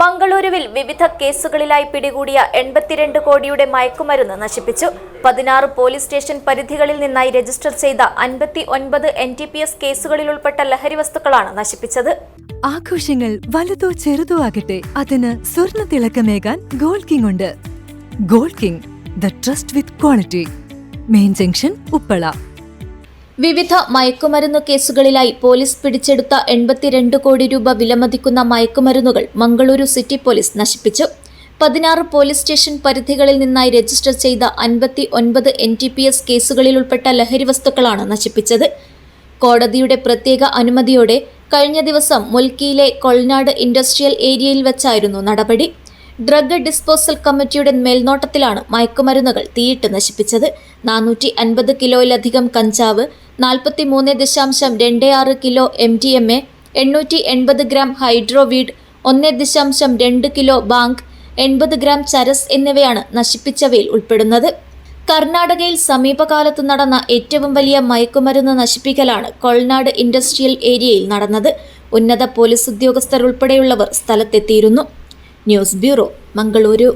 മംഗളൂരുവിൽ വിവിധ കേസുകളിലായി പിടികൂടിയ 82 കോടിയുടെ മയക്കുമരുന്ന് നശിപ്പിച്ചു. 16 പോലീസ് സ്റ്റേഷൻ പരിധികളിൽ നിന്നായി രജിസ്റ്റർ ചെയ്ത 59 NTPS കേസുകളിൽ ഉൾപ്പെട്ട ലഹരി വസ്തുക്കളാണ് നശിപ്പിച്ചത്. ആഘോഷങ്ങൾ വലുതോ ചെറുതോ ആകട്ടെ, അതിന് സ്വർണ്ണ തിളക്കമേകാൻ ഗോൾഡ് കിങ് ഉണ്ട്. Gold king, the trust with quality. Main junction, Uppala. വിവിധ മയക്കുമരുന്ന് കേസുകളിലായി പോലീസ് പിടിച്ചെടുത്ത 82 കോടി രൂപ വിലമതിക്കുന്ന മയക്കുമരുന്നുകൾ മംഗളൂരു സിറ്റി പോലീസ് നശിപ്പിച്ചു. 16 പോലീസ് സ്റ്റേഷൻ പരിധികളിൽ നിന്നായി രജിസ്റ്റർ ചെയ്ത 59 NTPS കേസുകളിൽ ഉൾപ്പെട്ട ലഹരി വസ്തുക്കളാണ് നശിപ്പിച്ചത്. കോടതിയുടെ പ്രത്യേക അനുമതിയോടെ കഴിഞ്ഞ ദിവസം മുൽക്കിയിലെ കൊൾനാട് ഇൻഡസ്ട്രിയൽ ഏരിയയിൽ വെച്ചായിരുന്നു നടപടി. ഡ്രഗ് ഡിസ്പോസൽ കമ്മിറ്റിയുടെ മേൽനോട്ടത്തിലാണ് മയക്കുമരുന്നുകൾ തീയിട്ട് നശിപ്പിച്ചത്. 450 കിലോയിലധികം കഞ്ചാവ്, 43.26 kilo MDMA, 880 gram hydro weed, 1.2 kilo bhang, 80 gram charas എന്നിവയാണ് നശിപ്പിച്ചവയിൽ ഉൾപ്പെടുന്നത്. കർണാടകയിൽ സമീപകാലത്ത് നടന്ന ഏറ്റവും വലിയ മയക്കുമരുന്ന് നശിപ്പിക്കലാണ് കൊൾനാട് ഇൻഡസ്ട്രിയൽ ഏരിയയിൽ നടന്നത്. ഉന്നത പോലീസ് ഉദ്യോഗസ്ഥർ ഉൾപ്പെടെയുള്ളവർ സ്ഥലത്തെത്തിയിരുന്നു. News bureau, Mangaluru.